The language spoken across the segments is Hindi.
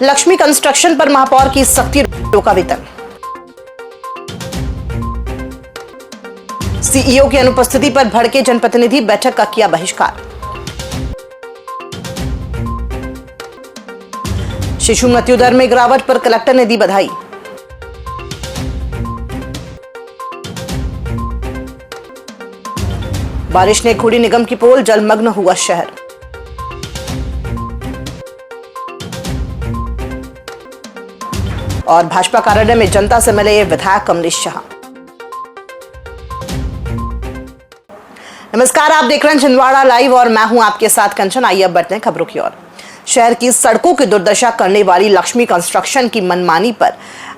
लक्ष्मी कंस्ट्रक्शन पर महापौर की सख्ती, रोका वेतन। सीईओ की अनुपस्थिति पर भड़के जनप्रतिनिधि, बैठक का किया बहिष्कार। शिशु मृत्यु दर में गिरावट पर कलेक्टर ने दी बधाई। बारिश ने खोली निगम की पोल, जलमग्न हुआ शहर। और भाजपा कार्यालय में जनता से मिले विधायक कमलेश शाह। नमस्कार, आप देख रहे हैं छिंदवाड़ा लाइव और मैं हूं आपके साथ कंचन। आइए अब बढ़ते हैं खबरों की ओर। शहर की सड़कों की दुर्दशा करने वाली लक्ष्मी कंस्ट्रक्शन की मनमानी पर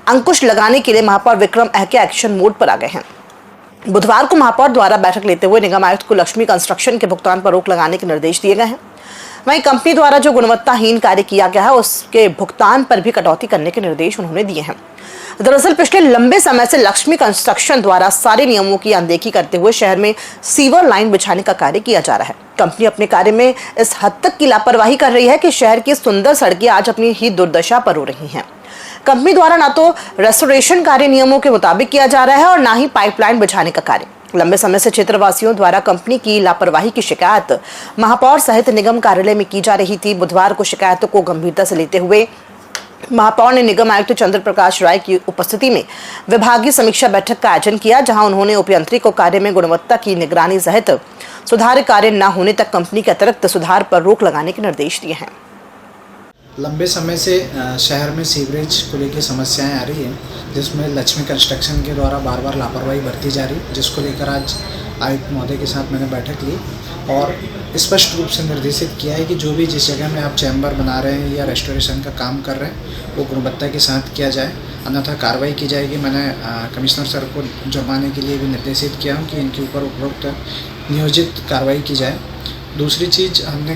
अंकुश लगाने के लिए महापौर विक्रम अहके एक्शन मोड पर आ गए हैं। बुधवार को महापौर द्वारा बैठक लेते हुए निगम आयुक्त को लक्ष्मी कंस्ट्रक्शन के भुगतान पर रोक लगाने के निर्देश दिए गए हैं। वहीं कंपनी द्वारा जो गुणवत्ताहीन कार्य किया गया है उसके भुगतान पर भी कटौती करने के निर्देश उन्होंने दिए हैं। दरअसल पिछले लंबे समय से लक्ष्मी कंस्ट्रक्शन द्वारा सारे नियमों की अनदेखी करते हुए शहर में सीवर लाइन बिछाने का कार्य किया जा रहा है। कंपनी अपने कार्य में इस हद तक की लापरवाही कर रही है कि शहर की सुंदर सड़कें आज अपनी ही दुर्दशा पर रो रही हैं। कंपनी द्वारा ना तो रेस्टोरेशन कार्य नियमों के मुताबिक किया जा रहा है और ना ही पाइपलाइन बिछाने का कार्य। लंबे समय से क्षेत्रवासियों द्वारा कंपनी की लापरवाही की शिकायत महापौर सहित निगम कार्यालय में की जा रही थी। बुधवार को शिकायतों को गंभीरता से लेते हुए महापौर ने निगम आयुक्त चंद्र प्रकाश राय की उपस्थिति में विभागीय समीक्षा बैठक का आयोजन किया, जहां उन्होंने उपयंत्री को कार्य में गुणवत्ता की निगरानी सहित सुधार कार्य न होने तक कंपनी के अतिरिक्त सुधार पर रोक लगाने के निर्देश दिए हैं। लंबे समय से शहर में सीवरेज को लेकर समस्याएं आ रही हैं, जिसमें लक्ष्मी कंस्ट्रक्शन के द्वारा बार बार लापरवाही बरती जा रही, जिसको लेकर आज आयुक्त महोदय के साथ मैंने बैठक ली और स्पष्ट रूप से निर्देशित किया है कि जो भी जिस जगह में आप चैम्बर बना रहे हैं या रेस्टोरेशन का काम कर रहे हैं वो गुणवत्ता के साथ किया जाए, अन्यथा कार्रवाई की जाएगी। मैंने कमिश्नर सर को जुर्माने के लिए भी निर्देशित किया हूँ कि इनके ऊपर उपरोक्त नियोजित कार्रवाई की जाए। दूसरी चीज़ हमने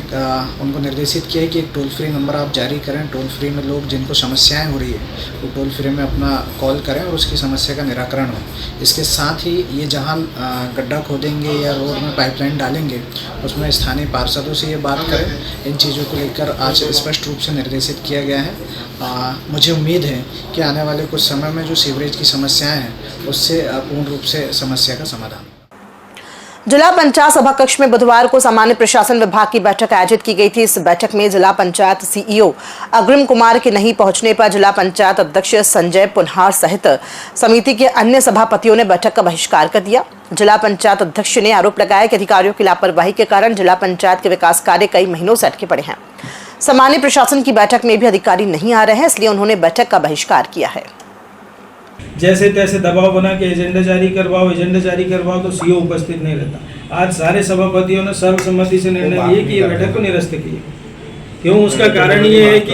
उनको निर्देशित किया है कि एक टोल फ्री नंबर आप जारी करें। टोल फ्री में लोग जिनको समस्याएं हो रही है वो टोल फ्री में अपना कॉल करें और उसकी समस्या का निराकरण हो। इसके साथ ही ये जहां गड्ढा खोदेंगे या रोड में पाइपलाइन डालेंगे उसमें स्थानीय पार्षदों से ये बात करें। इन चीज़ों को लेकर आज स्पष्ट रूप से निर्देशित किया गया है। मुझे उम्मीद है कि आने वाले कुछ समय में जो सीवरेज की समस्याएँ हैं उससे पूर्ण रूप से समस्या का समाधान। जिला पंचायत सभा कक्ष में बुधवार को सामान्य प्रशासन विभाग की बैठक आयोजित की गई थी। इस बैठक में जिला पंचायत सीईओ अग्रिम कुमार के नहीं पहुंचने पर जिला पंचायत अध्यक्ष संजय पुनहार सहित समिति के अन्य सभापतियों ने बैठक का बहिष्कार कर दिया। जिला पंचायत अध्यक्ष ने आरोप लगाया कि अधिकारियों की लापरवाही के कारण जिला पंचायत के विकास कार्य कई महीनों से अटके पड़े हैं। सामान्य प्रशासन की बैठक में भी अधिकारी नहीं आ रहे हैं, इसलिए उन्होंने बैठक का बहिष्कार किया है। जैसे तैसे दबाव बना के एजेंडा जारी करवाओ तो सीईओ उपस्थित नहीं रहता। आज सारे सभापतियों ने सर्वसम्मति से निर्णय लिए कि ये बैठक को निरस्त की। क्यों? उसका कारण ये है कि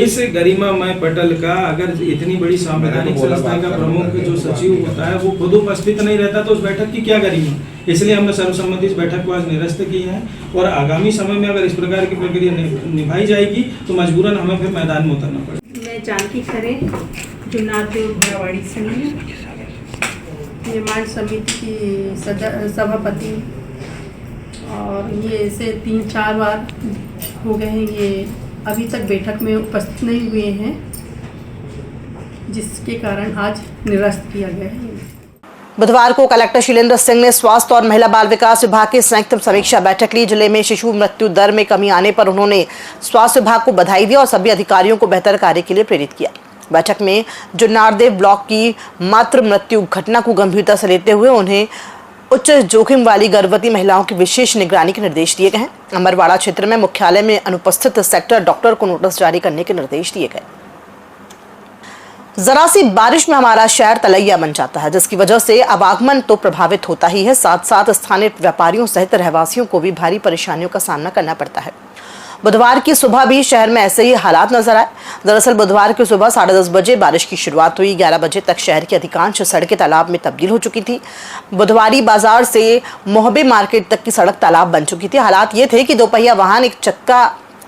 इस गरिमामय पटल का अगर इतनी बड़ी संवैधानिक संस्था का प्रमुख जो सचिव होता है वो खुद उपस्थित नहीं रहता तो उस बैठक की क्या गरिमा। इसलिए हमने सर्वसम्मति इस बैठक को आज निरस्त की है और आगामी समय में अगर इस प्रकार की प्रक्रिया निभाई जाएगी तो मजबूरन हमें फिर मैदान में उतरना पड़ेगा। मैं जानकी खरे जुन्नार देव घोड़ावाड़ी से निर्माण समिति की सभापति और ये ऐसे 3-4 बार हो गए हैं, ये अभी तक बैठक में उपस्थित नहीं हुए हैं, जिसके कारण आज निरस्त किया गया है। बुधवार को कलेक्टर शीलेंद्र सिंह ने स्वास्थ्य और महिला बाल विकास विभाग की संयुक्त समीक्षा बैठक ली। जिले में शिशु मृत्यु दर में कमी आने पर उन्होंने स्वास्थ्य विभाग को बधाई दी और सभी अधिकारियों को बेहतर कार्य के लिए प्रेरित किया। बैठक में जुन्नारदेव ब्लॉक की मातृ मृत्यु घटना को गंभीरता से लेते हुए उन्हें उच्च जोखिम वाली गर्भवती महिलाओं की विशेष निगरानी के निर्देश दिए गए हैं। अमरवाड़ा क्षेत्र में मुख्यालय में अनुपस्थित सेक्टर डॉक्टर को नोटिस जारी करने के निर्देश दिए गए। जरा सी बारिश में हमारा शहर तलैया बन जाता है, जिसकी वजह से आवागमन तो प्रभावित होता ही है, साथ साथ स्थानीय व्यापारियों सहित रहवासियों को भी भारी परेशानियों का सामना करना पड़ता है। बुधवार की सुबह भी शहर में ऐसे ही हालात नजर आए। दरअसल बुधवार की सुबह 10:30 बजे बारिश की शुरुआत हुई। 11 बजे तक शहर की अधिकांश सड़कें तालाब में तब्दील हो चुकी थी। बुधवारी बाजार से मोहबे मार्केट तक की सड़क तालाब बन चुकी थी। हालात ये थे कि दोपहिया वाहन एक चक्का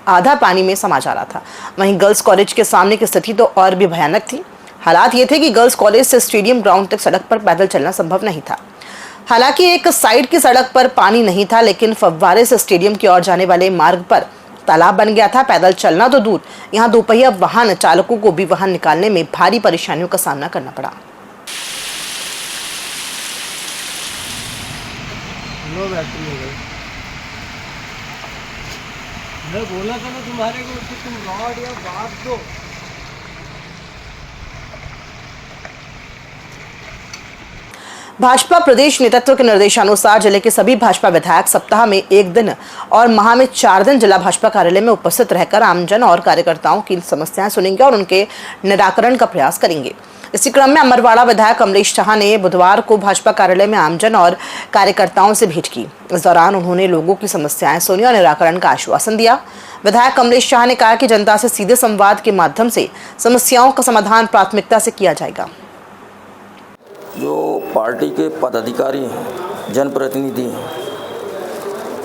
आधा पानी में समा जा रहा था। वहीं गर्ल्स कॉलेज के सामने की स्थिति तो और भी भयानक थी। हालात ये थे कि गर्ल्स कॉलेज से स्टेडियम ग्राउंड तक सड़क पर पैदल चलना संभव नहीं था। हालांकि एक साइड की सड़क पर पानी नहीं था, लेकिन फव्वारे से स्टेडियम की ओर जाने वाले मार्ग पर तालाब बन गया था। पैदल चलना तो दूर, यहाँ दोपहिया वाहन चालकों को भी वाहन निकालने में भारी परेशानियों का सामना करना पड़ा। मैं बोला था ना तुम्हारे को कि तुम रॉड या बात दो। भाजपा प्रदेश नेतृत्व के निर्देशानुसार जिले के सभी भाजपा विधायक सप्ताह में 1 दिन और माह में 4 दिन जिला भाजपा कार्यालय में उपस्थित रहकर आमजन और कार्यकर्ताओं की समस्याएं सुनेंगे और उनके निराकरण का प्रयास करेंगे। इसी क्रम में अमरवाड़ा विधायक कमलेश शाह ने बुधवार को भाजपा कार्यालय में आमजन और कार्यकर्ताओं से भेंट की। इस दौरान उन्होंने लोगों की समस्याएं सुनी और निराकरण का आश्वासन दिया। विधायक कमलेश शाह ने कहा कि जनता से सीधे संवाद के माध्यम से समस्याओं का समाधान प्राथमिकता से किया जाएगा। जो पार्टी के पदाधिकारी हैं, जनप्रतिनिधि हैं,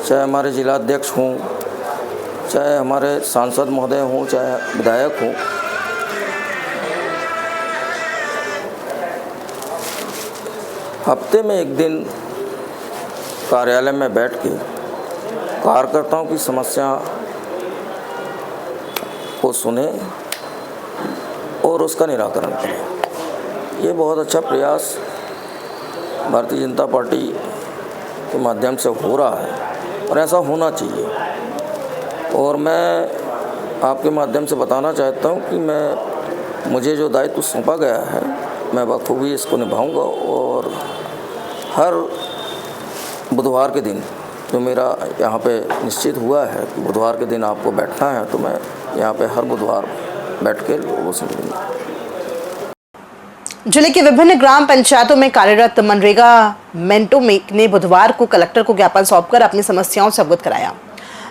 चाहे हमारे जिला अध्यक्ष हों, चाहे हमारे सांसद महोदय हों, चाहे विधायक हों, हफ्ते में 1 दिन कार्यालय में बैठ के कार्यकर्ताओं की समस्या को सुने और उसका निराकरण करें। ये बहुत अच्छा प्रयास भारतीय जनता पार्टी के माध्यम से हो रहा है और ऐसा होना चाहिए। और मैं आपके माध्यम से बताना चाहता हूँ कि मुझे जो दायित्व सौंपा गया है, मैं बखूबी इसको निभाऊंगा और हर बुधवार के दिन जो मेरा यहाँ पे निश्चित हुआ है कि बुधवार के दिन आपको बैठना है, तो मैं यहाँ पे हर बुधवार बैठ के लोगों से मिलूंगा। जिले के विभिन्न ग्राम पंचायतों में कार्यरत मनरेगा मेंटो ने बुधवार को कलेक्टर को ज्ञापन सौंपकर अपनी समस्याओं से अवगत कराया।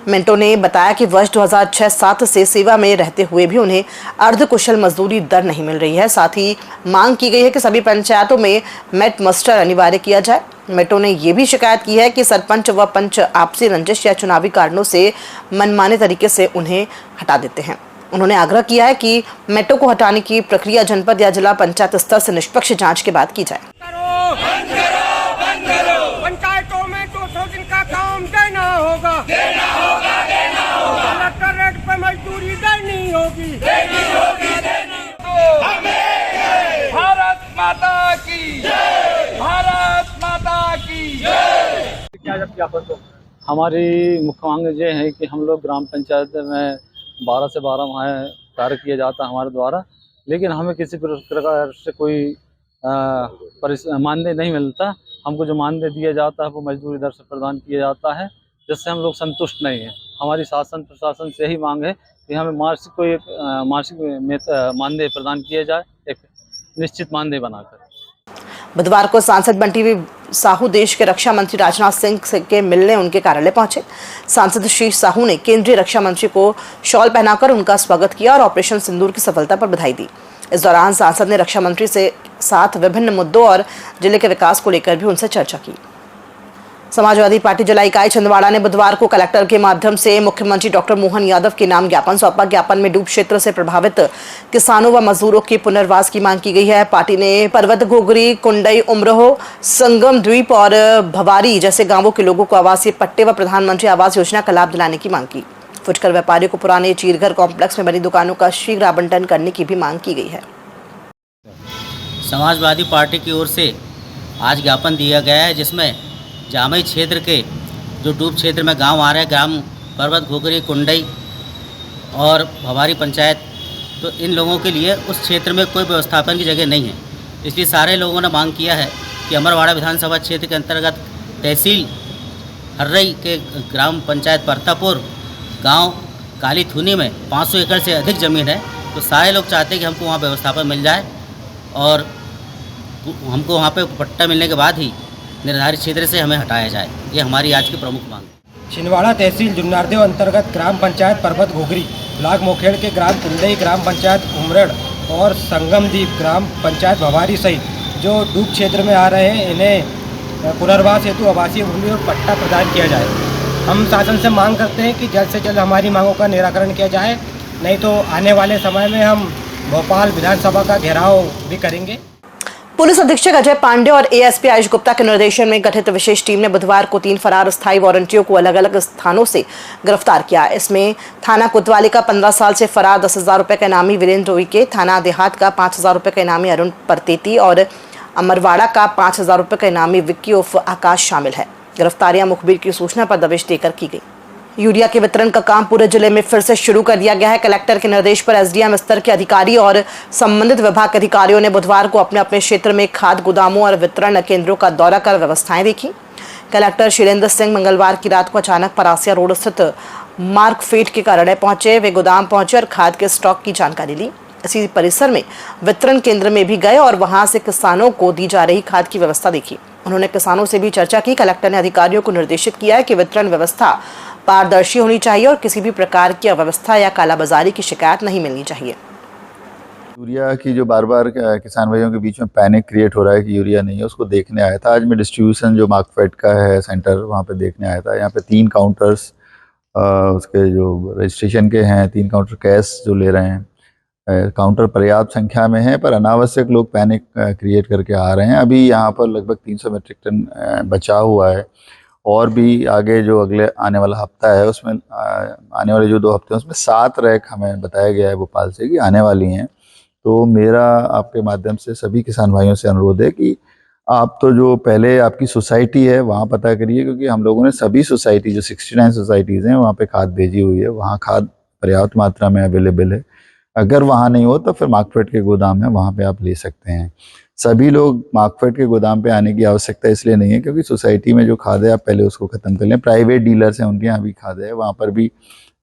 मेंटो ने बताया कि वर्ष 2006-07 से सेवा में रहते हुए भी उन्हें अर्धकुशल मजदूरी दर नहीं मिल रही है। साथ ही मांग की गई है कि सभी पंचायतों में मेट मस्टर अनिवार्य किया जाए। मेंटो ने यह भी शिकायत की है कि सरपंच व पंच आपसी रंजिश या चुनावी कारणों से मनमाने तरीके से उन्हें हटा देते हैं। उन्होंने आग्रह किया है कि मेटो को हटाने की प्रक्रिया जनपद या जिला पंचायत स्तर से निष्पक्ष जांच के बाद की जाए। पंचायतों में 200 दिन का काम देना होगा। कलेक्टर रेट पे मजदूरी देनी होगी। भारत माता की जय, भारत माता की जय। हमारी मुख्य मांग ये है कि हम लोग ग्राम पंचायत में 12 से 12 माह कार्य किया जाता है हमारे द्वारा, लेकिन हमें किसी प्रकार से कोई मानदेय नहीं मिलता। हमको जो मानदेय दिया जाता है वो मजदूरी दर से प्रदान किया जाता है, जिससे हम लोग संतुष्ट नहीं हैं। हमारी शासन प्रशासन से यही मांग है कि हमें मासिक मानदेय प्रदान किया जाए, एक निश्चित मानदेय बनाकर। बुधवार को सांसद बंटी साहू देश के रक्षा मंत्री राजनाथ सिंह के मिलने उनके कार्यालय पहुंचे। सांसद श्री साहू ने केंद्रीय रक्षा मंत्री को शॉल पहनाकर उनका स्वागत किया और ऑपरेशन सिंदूर की सफलता पर बधाई दी। इस दौरान सांसद ने रक्षा मंत्री से साथ विभिन्न मुद्दों और जिले के विकास को लेकर भी उनसे चर्चा की। समाजवादी पार्टी जिला इकाई छिंदवाड़ा ने बुधवार को कलेक्टर के माध्यम से मुख्यमंत्री डॉक्टर मोहन यादव के नाम ज्ञापन सौंपा। ज्ञापन में डूब क्षेत्र से प्रभावित किसानों व मजदूरों के पुनर्वास की मांग की गई है। पार्टी ने पर्वत घोगरी, कुंडई, उमरोह, संगम द्वीप और भवारी जैसे गांवों के लोगों को आवासीय पट्टे व प्रधानमंत्री आवास योजना का लाभ दिलाने की मांग की। फुटकर व्यापारियों को पुराने चीरघर कॉम्प्लेक्स में बनी दुकानों का शीघ्र आवंटन करने की भी मांग की गई है। समाजवादी पार्टी की ओर से आज ज्ञापन दिया गया है, जिसमें जामई क्षेत्र के जो डूब क्षेत्र में गांव आ रहे हैं, ग्राम पर्वत घोगरी, कुंडई और भवारी पंचायत, तो इन लोगों के लिए उस क्षेत्र में कोई व्यवस्थापन की जगह नहीं है। इसलिए सारे लोगों ने मांग किया है कि अमरवाड़ा विधानसभा क्षेत्र के अंतर्गत तहसील हर्रई के ग्राम पंचायत परतापुर गांव काली थूनी में 500 एकड़ से अधिक ज़मीन है, तो सारे लोग चाहते हैं कि हमको वहाँ व्यवस्थापन मिल जाए और हमको वहाँ पे पट्टा मिलने के बाद ही निर्धारित क्षेत्र से हमें हटाया जाए। ये हमारी आज की प्रमुख मांग है। छिंदवाड़ा तहसील जुन्नारदेव अंतर्गत ग्राम पंचायत पर्वत घोगरी, ब्लॉक मोखेड़ के ग्राम कुंडई, ग्राम पंचायत उमरड़ और संगमदीप ग्राम पंचायत भवारी सहित जो डूब क्षेत्र में आ रहे हैं, इन्हें पुनर्वास हेतु आवासीय भूमि और पट्टा प्रदान किया जाए। हम शासन से मांग करते हैं कि जल्द से जल्द हमारी मांगों का निराकरण किया जाए, नहीं तो आने वाले समय में हम भोपाल विधानसभा का घेराव भी करेंगे। पुलिस अधीक्षक अजय पांडे और एएसपी आयुष गुप्ता के निर्देशन में गठित विशेष टीम ने बुधवार को 3 फरार अस्थायी वारंटियों को अलग अलग स्थानों से गिरफ्तार किया। इसमें थाना कोतवाली का 15 साल से फरार 10,000 रुपए का इनामी वीरेंद्र उइके, थाना देहात का 5,000 रुपए का इनामी अरुण परतेती और अमरवाड़ा का 5,000 रुपए का इनामी विक्की उर्फ आकाश शामिल है। गिरफ्तारियां मुखबिर की सूचना पर दबिश देकर की गई। यूरिया के वितरण का काम पूरे जिले में फिर से शुरू कर दिया गया है। कलेक्टर के निर्देश पर एसडीएम स्तर के अधिकारी और संबंधित विभाग के अधिकारियों ने बुधवार को अपने अपने क्षेत्र में खाद गोदामों और वितरण केंद्रों का दौरा कर व्यवस्थाएं देखी। कलेक्टर शीलेंद्र सिंह मंगलवार की रात को अचानक परासिया रोड स्थित मार्कफेड के कार्यालय पहुंचे। वे गोदाम पहुंचे और खाद के स्टॉक की जानकारी ली। इसी परिसर में वितरण केंद्र में भी गए और वहां से किसानों को दी जा रही खाद की व्यवस्था देखी। उन्होंने किसानों से भी चर्चा की। कलेक्टर ने अधिकारियों को निर्देशित किया है कि वितरण व्यवस्था पारदर्शी होनी चाहिए और किसी भी प्रकार की अव्यवस्था या कालाबाजारी की शिकायत नहीं मिलनी चाहिए। यूरिया की जो बार बार किसान भाइयों के बीच में पैनिक क्रिएट हो रहा है कि यूरिया नहीं है, उसको देखने आया था। आज मैं डिस्ट्रीब्यूशन जो मार्कफेड का है सेंटर, वहाँ पे देखने आया था। यहाँ पे 3 काउंटर्स उसके जो रजिस्ट्रेशन के हैं, 3 काउंटर कैश जो ले रहे हैं। काउंटर पर्याप्त संख्या में है, पर अनावश्यक लोग पैनिक क्रिएट करके आ रहे हैं। अभी यहाँ पर लगभग 300 मीट्रिक टन बचा हुआ है और भी आगे जो अगले आने वाला हफ्ता है उसमें आने वाले जो 2 हफ्ते हैं उसमें 7 रैक हमें बताया गया है भोपाल से कि आने वाली हैं। तो मेरा आपके माध्यम से सभी किसान भाइयों से अनुरोध है कि आप तो जो पहले आपकी सोसाइटी है वहाँ पता करिए, क्योंकि हम लोगों ने सभी सोसाइटी जो 69 सोसाइटीज़ हैं वहाँ पे खाद भेजी हुई है। वहाँ खाद पर्याप्त मात्रा में अवेलेबल है। अगर वहाँ नहीं हो तो फिर मार्कफेड के गोदाम है, वहाँ पे आप ले सकते हैं। सभी लोग मार्कफेड के गोदाम पे आने की आवश्यकता इसलिए नहीं है क्योंकि सोसाइटी में जो खाद है आप पहले उसको ख़त्म कर लें। प्राइवेट डीलर्स हैं, उनके यहाँ भी खाद है, वहाँ पर भी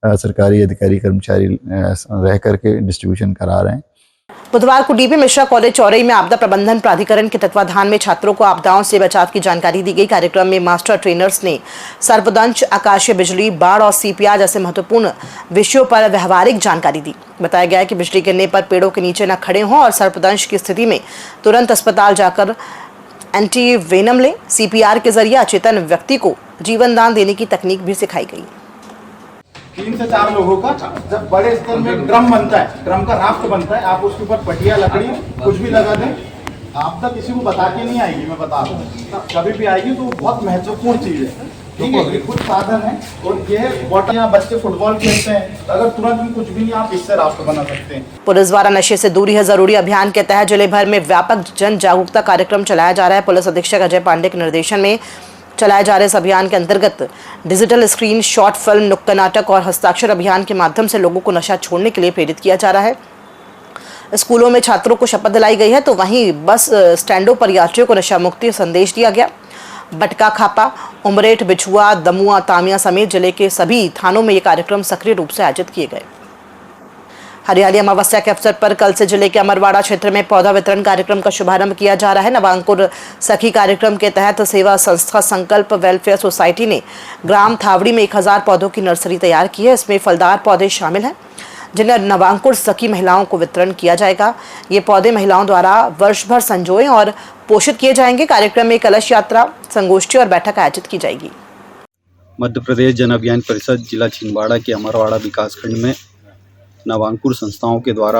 सरकारी अधिकारी कर्मचारी रह करके डिस्ट्रीब्यूशन करा रहे हैं। बुधवार को डीबी मिश्रा कॉलेज चौरई में आपदा प्रबंधन प्राधिकरण के तत्वाधान में छात्रों को आपदाओं से बचाव की जानकारी दी गई। कार्यक्रम में मास्टर ट्रेनर्स ने सर्पदंश, आकाशीय बिजली, बाढ़ और सीपीआर जैसे महत्वपूर्ण विषयों पर व्यवहारिक जानकारी दी। बताया गया है कि बिजली गिरने पर पेड़ों के नीचे न खड़े हों और सर्पदंश की स्थिति में तुरंत अस्पताल जाकर एंटी वेनम लें। सीपीआर के जरिए अचेतन व्यक्ति को जीवन दान देने की तकनीक भी सिखाई गई। 3 से 4 लोगों का जब बड़े स्तर में ड्रम बनता है, ड्रम का राफ्ट बनता है, आप उसके ऊपर पटिया, लकड़ी कुछ भी लगा दें, आपदा किसी को बता के नहीं आएगी। मैं बता रहा हूँ, कभी भी आएगी तो बहुत महत्वपूर्ण चीज़ है। ठीक है, ये कुछ साधन है और ये बॉटल, यहाँ बच्चे फुटबॉल खेलते हैं, अगर तुरंत भी कुछ भी नहीं, आप इससे राफ्ट बना सकते हैं। पुलिस द्वारा नशे से दूरी है जरूरी अभियान के तहत जिले भर में व्यापक जन जागरूकता कार्यक्रम चलाया जा रहा है। पुलिस अधीक्षक अजय पांडे के निर्देशन में चलाए जा रहे इस अभियान के अंतर्गत डिजिटल स्क्रीन, शॉर्ट फिल्म, नुक्कड़ नाटक और हस्ताक्षर अभियान के माध्यम से लोगों को नशा छोड़ने के लिए प्रेरित किया जा रहा है। स्कूलों में छात्रों को शपथ दिलाई गई है तो वहीं बस स्टैंडों पर यात्रियों को नशा मुक्ति संदेश दिया गया। बटका, खापा, उमरेठ, बिछुआ, दमुआ, तामिया समेत जिले के सभी थानों में ये कार्यक्रम सक्रिय रूप से आयोजित किए गए। हरियाली अमावस्या के अवसर पर कल से जिले के अमरवाड़ा क्षेत्र में पौधा वितरण कार्यक्रम का शुभारंभ किया जा रहा है। नवांकुर सखी कार्यक्रम के तहत सेवा संस्था संकल्प वेलफेयर सोसाइटी ने ग्राम थावड़ी में 1000 पौधों की नर्सरी तैयार की है। इसमें फलदार पौधे शामिल हैं जिन्हें नवांकुर सखी महिलाओं को वितरण किया जाएगा। ये पौधे महिलाओं द्वारा वर्ष भर संजोए और पोषित किए जाएंगे। कार्यक्रम में कलश यात्रा, संगोष्ठी और बैठक आयोजित की जाएगी। मध्य प्रदेश जन अभियान परिषद जिला छिंदवाड़ा के अमरवाड़ा विकासखंड में नवांकुर संस्थाओं के द्वारा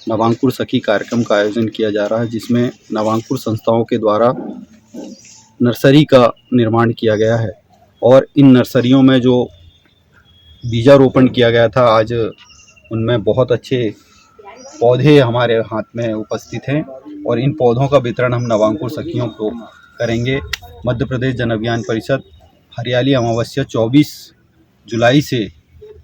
नवांकुर सखी कार्यक्रम का आयोजन किया जा रहा है, जिसमें नवांकुर संस्थाओं के द्वारा नर्सरी का निर्माण किया गया है और इन नर्सरियों में जो बीजारोपण किया गया था, आज उनमें बहुत अच्छे पौधे हमारे हाथ में उपस्थित हैं और इन पौधों का वितरण हम नवांकुर सखियों को करेंगे। मध्य प्रदेश जन अभियान परिषद हरियाली अमावस्या 24 जुलाई से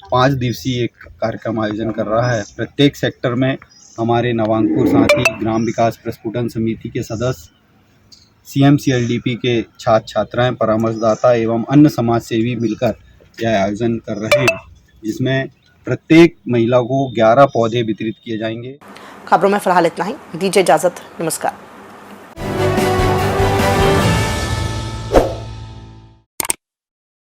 5 दिवसीय एक कार्यक्रम आयोजन कर रहा है। प्रत्येक सेक्टर में हमारे नवांकुर साथी, ग्राम विकास प्रस्फुटन समिति के सदस्य, CMCLDP के छात्र छात्राएं, परामर्शदाता एवं अन्य समाज सेवी मिलकर यह आयोजन कर रहे हैं, जिसमें प्रत्येक महिला को 11 पौधे वितरित किए जाएंगे। खबरों में फिलहाल इतना ही। दीजिए इजाजत। नमस्कार।